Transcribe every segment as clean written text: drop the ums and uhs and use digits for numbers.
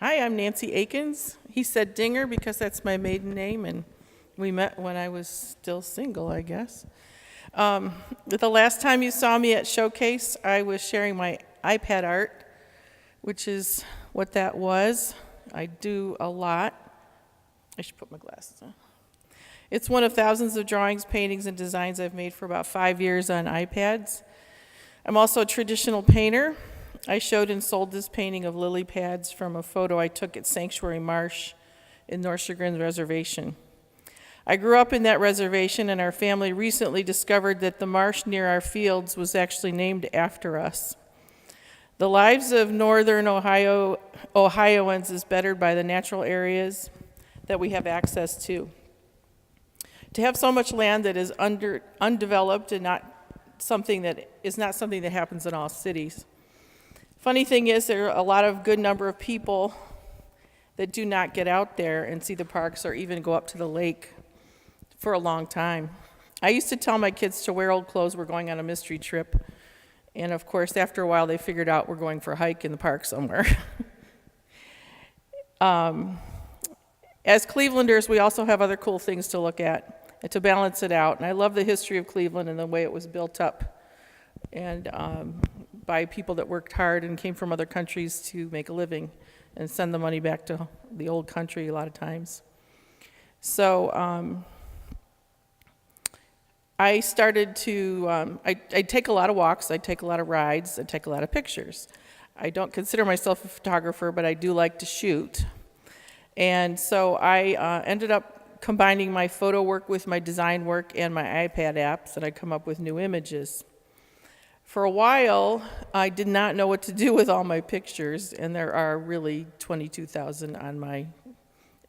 Hi, I'm Nancy Aikins. He said Dinger because that's my maiden name, and we met when I was still single, I guess. The last time you saw me at Showcase, I was sharing my iPad art, which is what that was. I do a lot. I should put my glasses on. It's one of thousands of drawings, paintings, and designs I've made for about 5 years on iPads. I'm also a traditional painter. I showed and sold this painting of lily pads from a photo I took at Sanctuary Marsh in North Chagrin Reservation. I grew up in that reservation, and our family recently discovered that the marsh near our fields was actually named after us. The lives of northern Ohioans is bettered by the natural areas that we have access to. To have so much land that is undeveloped and not something that happens in all cities. Funny thing is, there are a lot of good number of people that do not get out there and see the parks or even go up to the lake for a long time. I used to tell my kids to wear old clothes, we're going on a mystery trip. And of course, after a while, they figured out we're going for a hike in the park somewhere. As Clevelanders, we also have other cool things to look at and to balance it out. And I love the history of Cleveland and the way it was built up, and by people that worked hard and came from other countries to make a living and send the money back to the old country a lot of times. So I started to, I take a lot of walks, I take a lot of rides, I take a lot of pictures. I don't consider myself a photographer, but I do like to shoot. And so I ended up combining my photo work with my design work and my iPad apps, and I come up with new images. For a while, I did not know what to do with all my pictures, and there are really 22,000 on my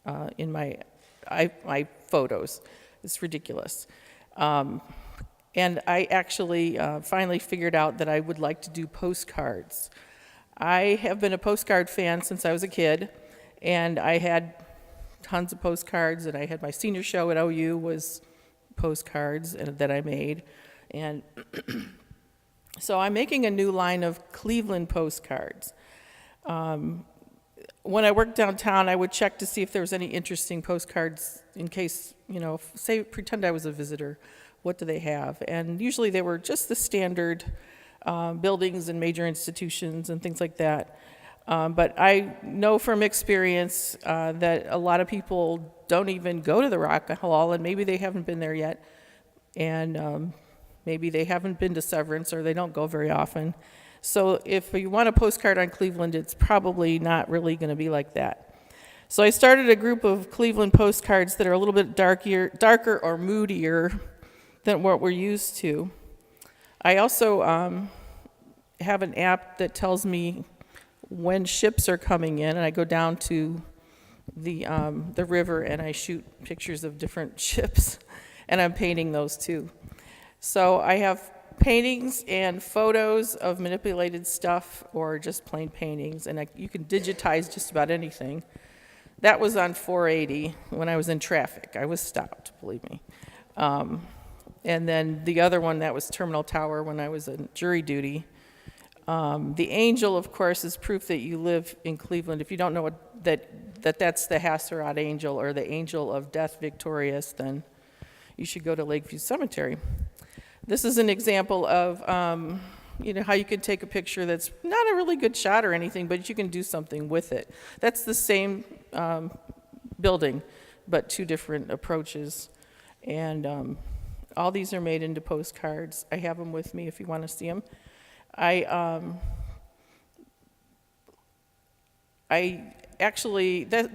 my photos. It's ridiculous. And I actually finally figured out that I would like to do postcards. I have been a postcard fan since I was a kid, and I had tons of postcards, and I had my senior show at OU was postcards that I made, and so I'm making a new line of Cleveland postcards. When I worked downtown, I would check to see if there was any interesting postcards in case, pretend I was a visitor. What do they have? And usually they were just the standard buildings and major institutions and things like that. But I know from experience that a lot of people don't even go to the Rock Hall, and maybe they haven't been there yet. And maybe they haven't been to Severance, or they don't go very often. So if you want a postcard on Cleveland, it's probably not really going to be like that. So I started a group of Cleveland postcards that are a little bit darker or moodier than what we're used to. I also have an app that tells me when ships are coming in, and I go down to the river and I shoot pictures of different ships, and I'm painting those too. So I have paintings and photos of manipulated stuff or just plain paintings, and you can digitize just about anything. That was on 480 when I was in traffic. I was stopped, believe me. And then the other one, that was Terminal Tower when I was in jury duty. The angel, of course, is proof that you live in Cleveland. If you don't know that's the Hasserot angel, or the angel of death victorious, then you should go to Lakeview Cemetery. This is an example of how you can take a picture that's not a really good shot or anything, but you can do something with it. That's the same building, but two different approaches. And all these are made into postcards. I have them with me if you want to see them.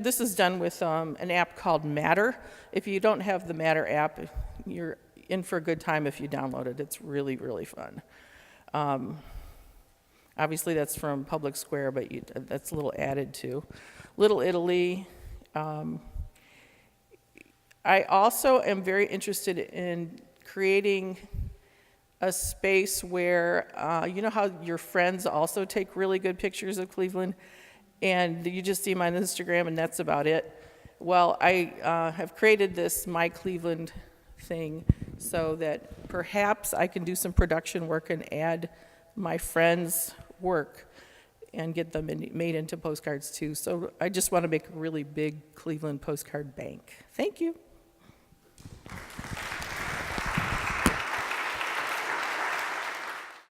This is done with an app called Matter. If you don't have the Matter app, you're in for a good time if you download it. It's really, really fun. Obviously, that's from Public Square, but that's a little added to. Little Italy. I also am very interested in creating a space where, you know how your friends also take really good pictures of Cleveland, and you just see them on Instagram, and that's about it? Well, I have created this My Cleveland thing so that perhaps I can do some production work and add my friends' work. and get them made into postcards too. So I just want to make a really big Cleveland postcard bank. Thank you.